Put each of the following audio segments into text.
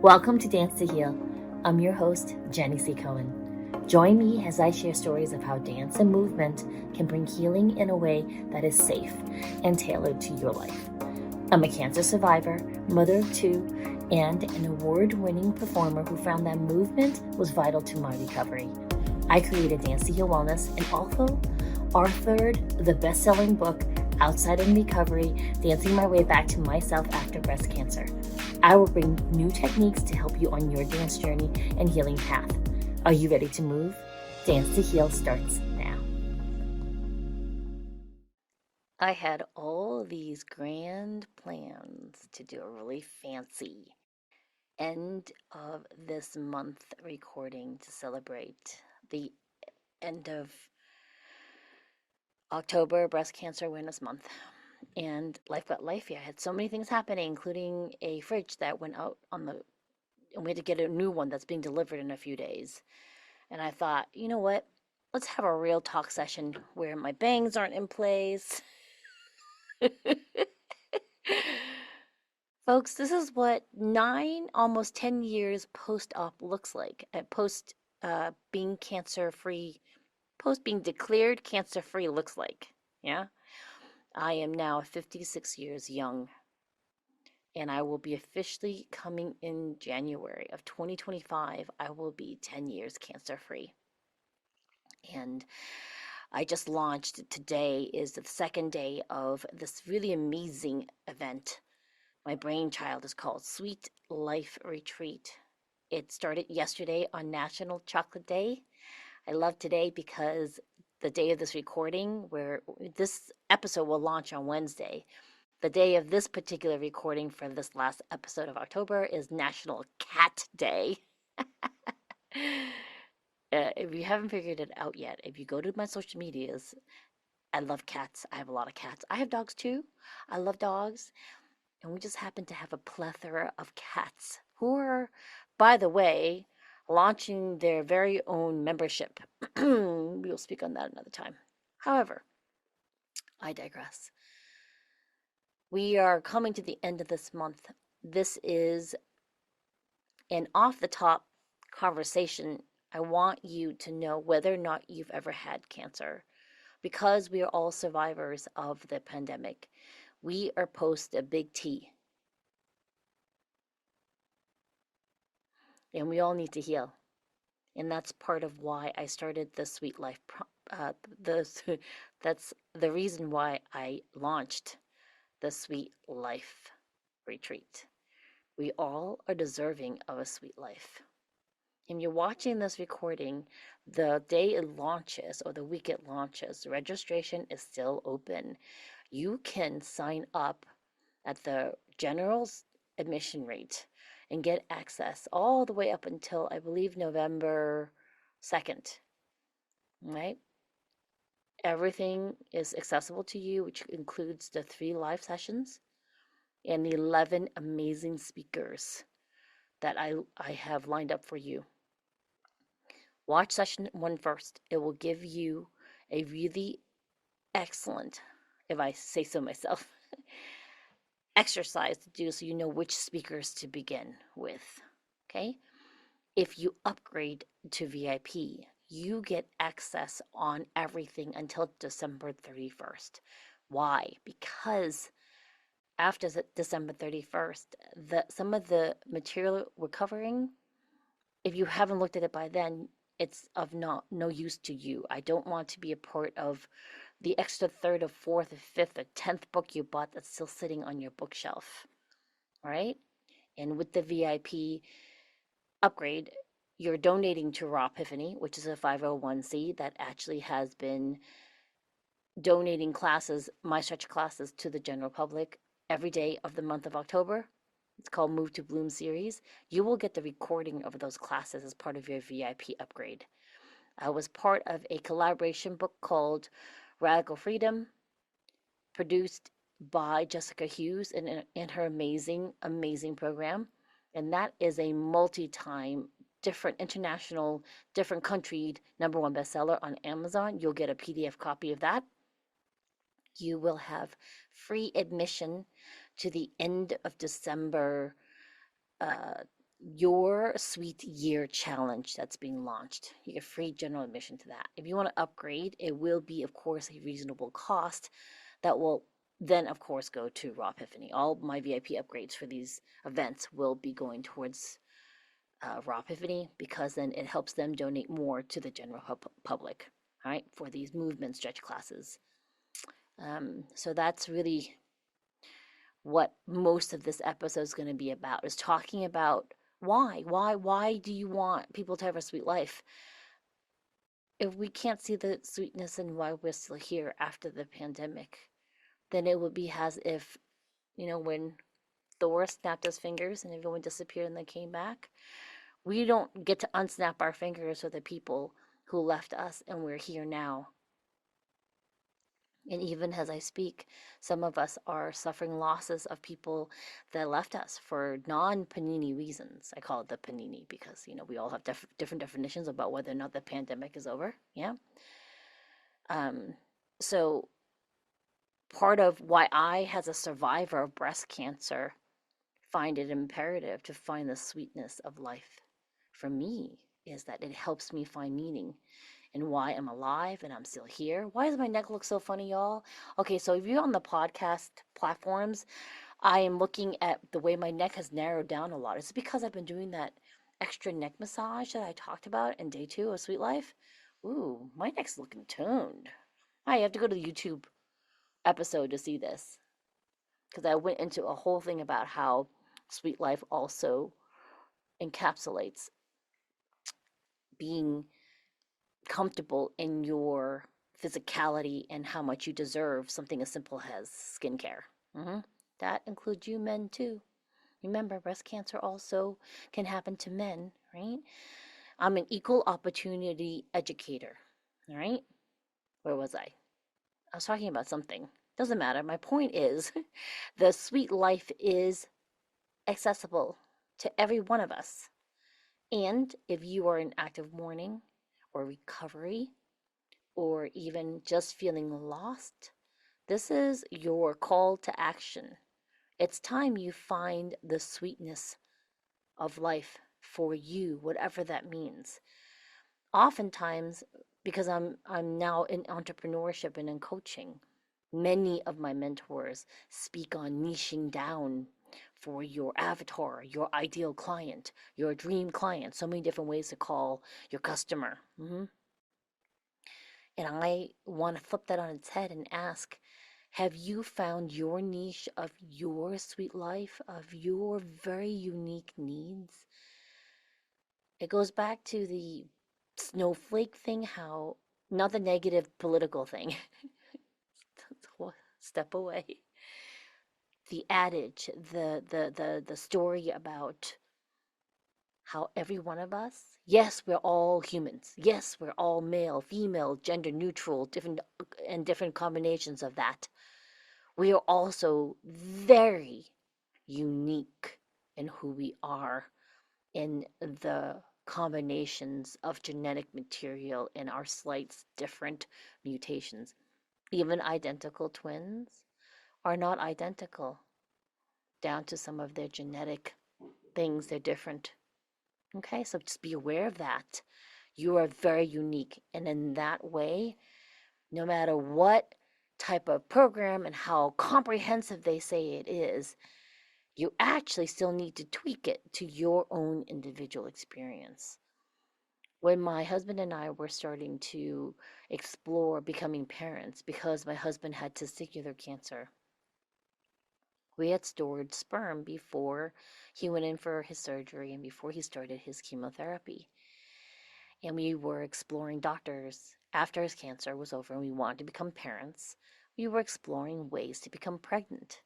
Welcome to Dance to Heal. I'm your host, Jenny C. Cohen. Join me as I share stories of how dance and movement can bring healing in a way that is safe and tailored to your life. I'm a cancer survivor, mother of two, and an award-winning performer who found that movement was vital to my recovery. I created Dance to Heal Wellness and also authored the best-selling book, Outside in Recovery, Dancing My Way Back to Myself After Breast Cancer. I will bring new techniques to help you on your dance journey and healing path. Are you ready to move? Dance to Heal starts now. I had all these grand plans to do a really fancy end of this month recording to celebrate the end of October, Breast Cancer Awareness Month. And life got lifey. I had so many things happening, including a fridge that went out and we had to get a new one that's being delivered in a few days. And I thought, you know what? Let's have a real talk session where my bangs aren't in place. Folks, this is what 9, almost 10 years post-op looks like. Post being cancer-free, post being declared cancer-free looks like. Yeah? I am now 56 years young, and I will be officially coming in January of 2025. I will be 10 years cancer-free. And I just launched, today is the second day of this really amazing event. My brainchild is called Sweet Life Retreat. It started yesterday on National Chocolate Day. I love today because the day of this recording, where this episode will launch on Wednesday, the day of this particular recording for this last episode of October is National Cat Day. If you haven't figured it out yet, if you go to my social medias, I love cats. I have a lot of cats. I have dogs too. I love dogs. And we just happen to have a plethora of cats who are, by the way, launching their very own membership. We'll speak on that another time. However, I digress. We are coming to the end of this month. This is an off-the-top conversation. I want you to know whether or not you've ever had cancer. Because we are all survivors of the pandemic, we are post a big T. And we all need to heal. And that's part of why I started the Sweet Life. That's the reason why I launched the Sweet Life Retreat. We all are deserving of a sweet life. And you're watching this recording, the day it launches or the week it launches, registration is still open. You can sign up at the general admission rate and get access all the way up until, I believe, November 2nd, right? Everything is accessible to you, which includes the 3 live sessions and the 11 amazing speakers that I have lined up for you. Watch session 1 first. It will give you a really excellent, if I say so myself, exercise to do so you know which speakers to begin with, okay? If you upgrade to VIP, you get access on everything until December 31st. Why? Because after December 31st, some of the material we're covering, if you haven't looked at it by then, it's of no use to you. I don't want to be a part of the extra 3rd or 4th or 5th or 10th book you bought that's still sitting on your bookshelf, right? And with the VIP upgrade, you're donating to Raw Epiphany, which is a 501c that actually has been donating classes, my stretch classes, to the general public every day of the month of October. It's called Move to Bloom series. You will get the recording of those classes as part of your VIP upgrade. I was part of a collaboration book called Radical Freedom, produced by Jessica Hughes and her amazing, amazing program. And that is a multi-time, different international, different country #1 bestseller on Amazon. You'll get a PDF copy of that. You will have free admission to the end of December your Sweet Year Challenge that's being launched. You get free general admission to that. If you want to upgrade, it will be, of course, a reasonable cost that will then, of course, go to Raw Epiphany. All my VIP upgrades for these events will be going towards Raw Epiphany because then it helps them donate more to the general public, all right, for these movement stretch classes. So that's really what most of this episode is going to be about, is talking about why do you want people to have a sweet life if we can't see the sweetness and why we're still here after the pandemic. Then it would be as if, when Thor snapped his fingers and everyone disappeared and they came back. We don't get to unsnap our fingers for the people who left us, and we're here now. And even as I speak, some of us are suffering losses of people that left us for non-panini reasons. I call it the panini because, we all have different definitions about whether or not the pandemic is over. Yeah. So part of why I, as a survivor of breast cancer, find it imperative to find the sweetness of life for me is that it helps me find meaning and why I'm alive and I'm still here. Why does my neck look so funny, y'all? Okay, so if you're on the podcast platforms, I am looking at the way my neck has narrowed down a lot. It's because I've been doing that extra neck massage that I talked about in day 2 of Sweet Life. Ooh, my neck's looking toned. You have to go to the YouTube episode to see this because I went into a whole thing about how Sweet Life also encapsulates being comfortable in your physicality and how much you deserve something as simple as skincare. hmm That includes you men too. Remember, breast cancer also can happen to men, right? I'm an equal opportunity educator, all right? Where was I? I was talking about something. Doesn't matter. My point is the sweet life is accessible to every one of us. And if you are in active mourning or recovery or even just feeling lost, this is your call to action. It's time you find the sweetness of life for you, whatever that means. Oftentimes, because I'm now in entrepreneurship and in coaching, many of my mentors speak on niching down for your avatar, your ideal client, your dream client, so many different ways to call your customer. And I want to flip that on its head and ask, have you found your niche of your sweet life, of your very unique needs? It goes back to the snowflake thing, how, not the negative political thing, step away. The adage, the story about how every one of us, yes, we're all humans. Yes, we're all male, female, gender neutral, different combinations of that. We are also very unique in who we are, in the combinations of genetic material in our slight different mutations. Even identical twins are not identical down to some of their genetic things. They're different. Okay, so just be aware of that. You are very unique. And in that way, no matter what type of program and how comprehensive they say it is, you actually still need to tweak it to your own individual experience. When my husband and I were starting to explore becoming parents, because my husband had testicular cancer, we had stored sperm before he went in for his surgery and before he started his chemotherapy. And we were exploring doctors after his cancer was over and we wanted to become parents. We were exploring ways to become pregnant.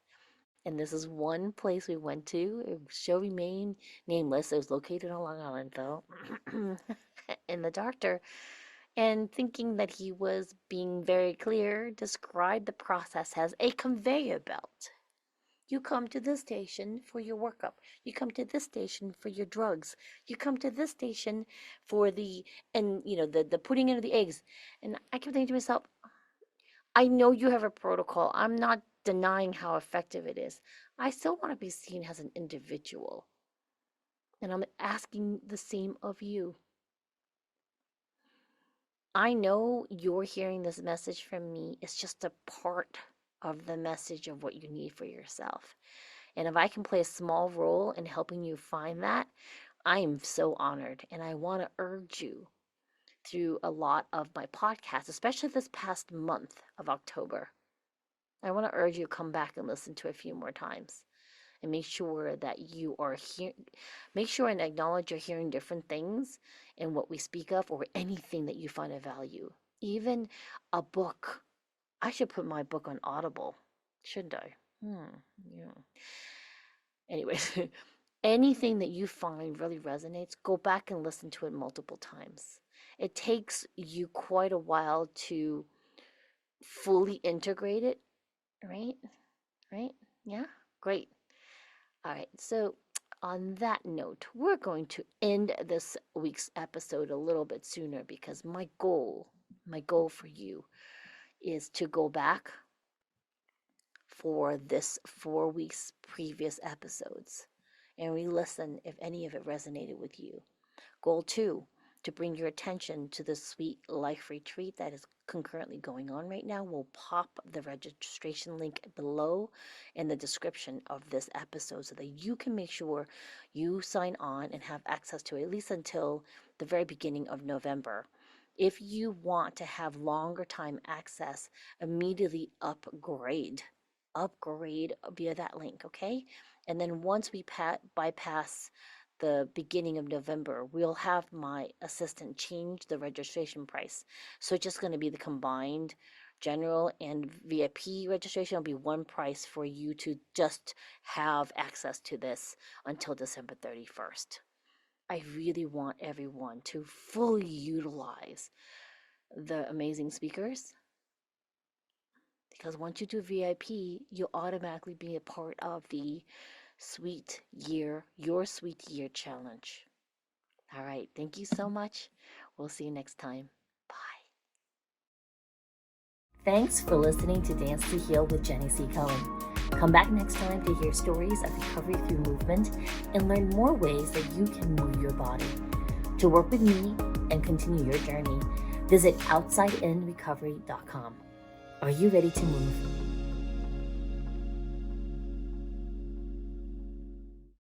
And this is one place we went to. It shall remain nameless. It was located on Long Island, though. And the doctor, and thinking that he was being very clear, described the process as a conveyor belt. You come to this station for your workup. You come to this station for your drugs. You come to this station for the putting in of the eggs. And I kept thinking to myself, I know you have a protocol. I'm not denying how effective it is. I still want to be seen as an individual. And I'm asking the same of you. I know you're hearing this message from me. It's just a part of the message of what you need for yourself. And if I can play a small role in helping you find that, I am so honored. And I want to urge you through a lot of my podcasts, especially this past month of October. I want to urge you to come back and listen to a few more times and make sure that you are here. Make sure and acknowledge you're hearing different things in what we speak of or anything that you find of value. Even a book. I should put my book on Audible, shouldn't I? Yeah. Anyways, anything that you find really resonates, go back and listen to it multiple times. It takes you quite a while to fully integrate it, right? Right? Yeah? Great. All right. So, on that note, we're going to end this week's episode a little bit sooner because my goal for you is to go back for this 4 weeks previous episodes and re-listen if any of it resonated with you. Goal 2, to bring your attention to the Sweet Life Retreat that is concurrently going on right now. We'll pop the registration link below in the description of this episode so that you can make sure you sign on and have access to it at least until the very beginning of November. If you want to have longer time access, immediately upgrade via that link, okay? And then once we bypass the beginning of November, we'll have my assistant change the registration price. So it's just going to be the combined general and VIP registration. Will be one price for you to just have access to this until December 31st. I really want everyone to fully utilize the amazing speakers, because once you do VIP, you'll automatically be a part of the Your Sweet Year Challenge. All right. Thank you so much. We'll see you next time. Bye. Thanks for listening to Dance to Heal with Jenny C. Cohen. Come back next time to hear stories of recovery through movement and learn more ways that you can move your body. To work with me and continue your journey, visit OutsideInRecovery.com. Are you ready to move?